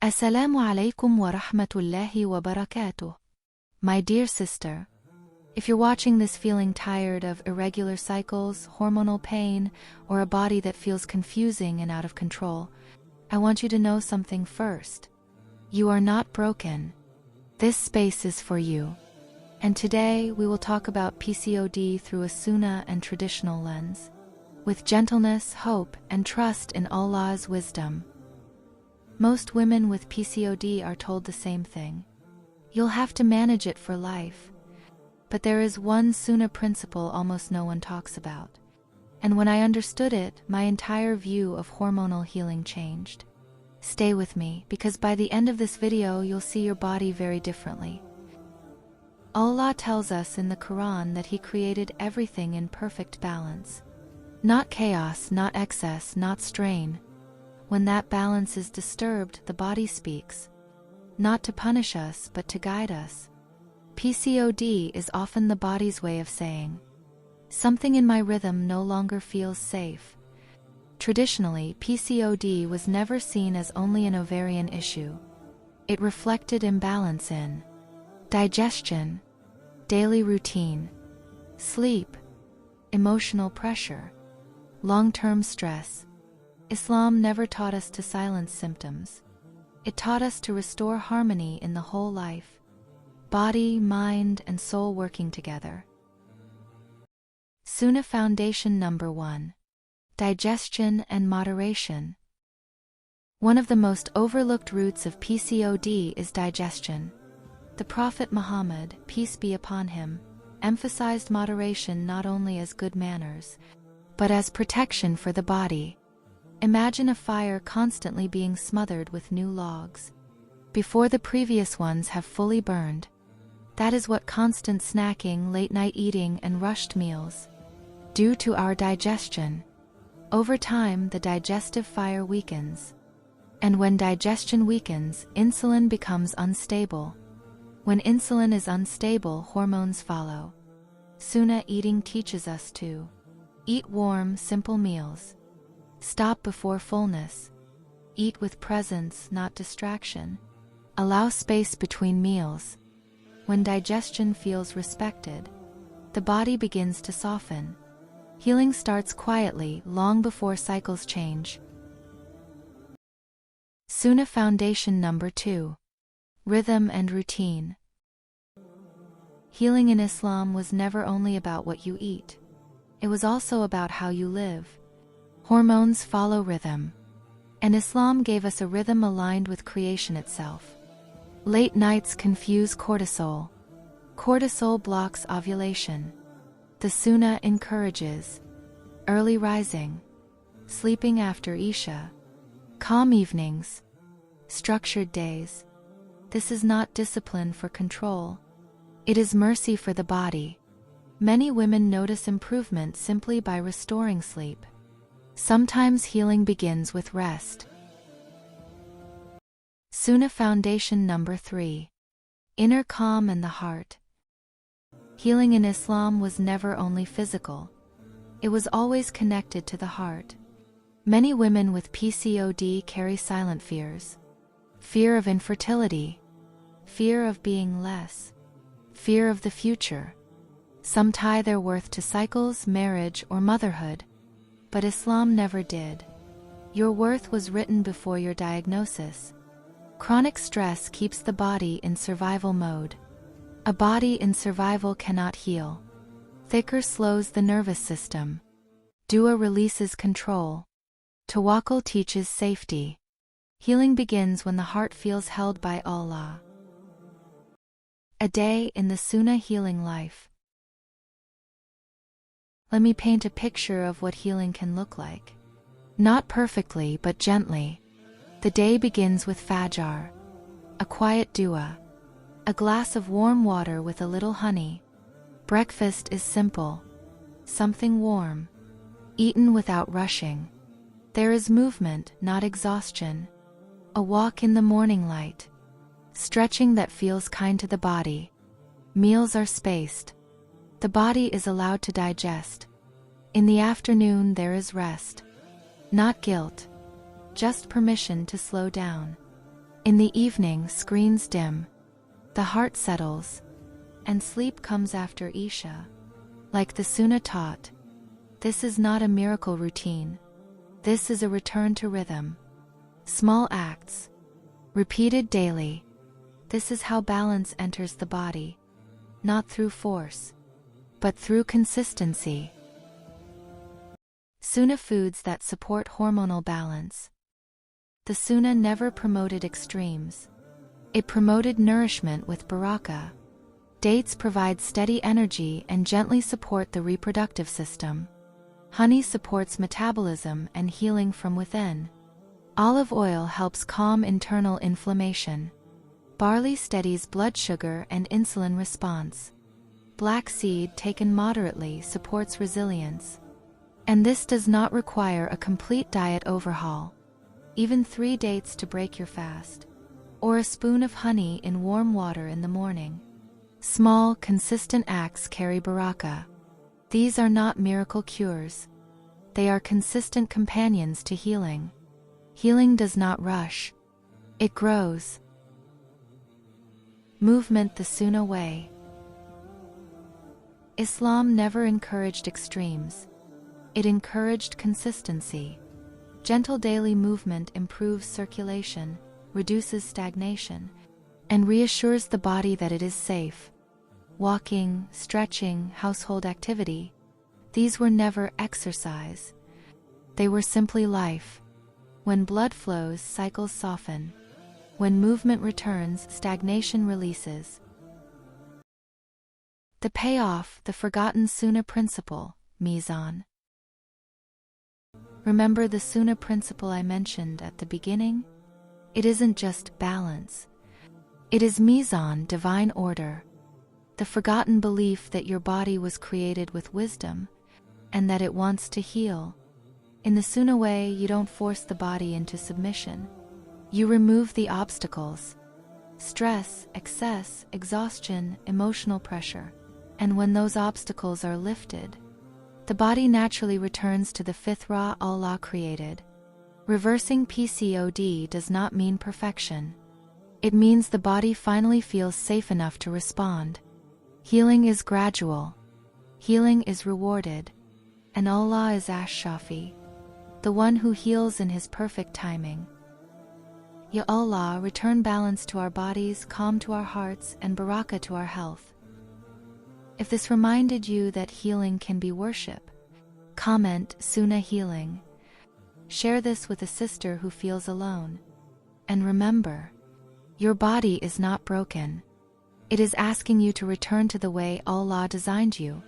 Assalamu alaikum wa rahmatullahi wa barakatuh. My dear sister, if you're watching this feeling tired of irregular cycles, hormonal pain, or a body that feels confusing and out of control, I want you to know something first. You are not broken. This space is for you. And today we will talk about PCOD through a Sunnah and traditional lens, with gentleness, hope, and trust in Allah's wisdom. Most women with PCOD are told the same thing. You'll have to manage it for life. But there is one Sunnah principle almost no one talks about. And when I understood it, my entire view of hormonal healing changed. Stay with me, because by the end of this video you'll see your body very differently. Allah tells us in the Quran that He created everything in perfect balance. Not chaos, not excess, not strain. When that balance is disturbed, the body speaks. Not to punish us, but to guide us. PCOD is often the body's way of saying, something in my rhythm no longer feels safe. Traditionally, PCOD was never seen as only an ovarian issue. It reflected imbalance in digestion, daily routine, sleep, emotional pressure, long-term stress. Islam never taught us to silence symptoms. It taught us to restore harmony in the whole life, body, mind, and soul working together. Sunnah Foundation number 1. Digestion and moderation. One of the most overlooked roots of PCOD is digestion. The Prophet Muhammad, peace be upon him, emphasized moderation not only as good manners, but as protection for the body. Imagine a fire constantly being smothered with new logs, before the previous ones have fully burned. That is what constant snacking, late-night eating, and rushed meals do to our digestion. Over time, the digestive fire weakens. And when digestion weakens, insulin becomes unstable. When insulin is unstable, hormones follow. Sunnah eating teaches us to eat warm, simple meals. Stop before fullness. Eat with presence, not distraction. Allow space between meals. When digestion feels respected, the body begins to soften. Healing starts quietly, long before cycles change. Sunnah Foundation number 2. Rhythm and routine. Healing in Islam was never only about what you eat. It was also about how you live. Hormones follow rhythm, and Islam gave us a rhythm aligned with creation itself. Late nights confuse cortisol. Cortisol blocks ovulation. The Sunnah encourages early rising, sleeping after Isha, calm evenings, structured days. This is not discipline for control. It is mercy for the body. Many women notice improvement simply by restoring sleep. Sometimes healing begins with rest. Sunnah Foundation number 3. Inner calm and the heart. Healing in Islam was never only physical. It was always connected to the heart. Many women with PCOD carry silent fears. Fear of infertility. Fear of being less. Fear of the future. Some tie their worth to cycles, marriage, or motherhood. But Islam never did. Your worth was written before your diagnosis. Chronic stress keeps the body in survival mode. A body in survival cannot heal. Thicker slows the nervous system. Dua releases control. Tawakkul teaches safety. Healing begins when the heart feels held by Allah. A day in the Sunnah healing life. Let me paint a picture of what healing can look like. Not perfectly, but gently. The day begins with Fajr, a quiet dua, a glass of warm water with a little honey. Breakfast is simple, something warm, eaten without rushing. There is movement, not exhaustion. A walk in the morning light, stretching that feels kind to the body. Meals are spaced. The body is allowed to digest. In the afternoon there is rest. Not guilt, just permission to slow down. In the evening, screens dim, the heart settles, and sleep comes after Isha. Like the Sunnah taught, this is not a miracle routine. This is a return to rhythm. Small acts, repeated daily. This is how balance enters the body, not through force, but through consistency. Sunnah foods that support hormonal balance. The Sunnah never promoted extremes. It promoted nourishment with barakah. Dates provide steady energy and gently support the reproductive system. Honey supports metabolism and healing from within. Olive oil helps calm internal inflammation. Barley steadies blood sugar and insulin response. Black seed taken moderately supports resilience. And this does not require a complete diet overhaul. Even 3 dates to break your fast, or a spoon of honey in warm water in the morning. Small, consistent acts carry barakah. These are not miracle cures. They are consistent companions to healing. Healing does not rush. It grows. Movement the Sunnah way. Islam never encouraged extremes. It encouraged consistency. Gentle daily movement improves circulation, reduces stagnation, and reassures the body that it is safe. Walking, stretching, household activity, these were never exercise. They were simply life. When blood flows, cycles soften. When movement returns, stagnation releases. The payoff, the forgotten Sunnah principle, Mīzān. Remember the Sunnah principle I mentioned at the beginning? It isn't just balance. It is Mīzān, divine order. The forgotten belief that your body was created with wisdom, and that it wants to heal. In the Sunnah way, you don't force the body into submission. You remove the obstacles. Stress, excess, exhaustion, emotional pressure. And when those obstacles are lifted, the body naturally returns to the fitrah Allah created. Reversing PCOD does not mean perfection. It means the body finally feels safe enough to respond. Healing is gradual. Healing is rewarded. And Allah is Ash-Shafi, the one who heals in His perfect timing. Ya Allah, return balance to our bodies, calm to our hearts, and barakah to our health. If this reminded you that healing can be worship, comment Sunnah healing. Share this with a sister who feels alone. And remember, your body is not broken. It is asking you to return to the way Allah designed you.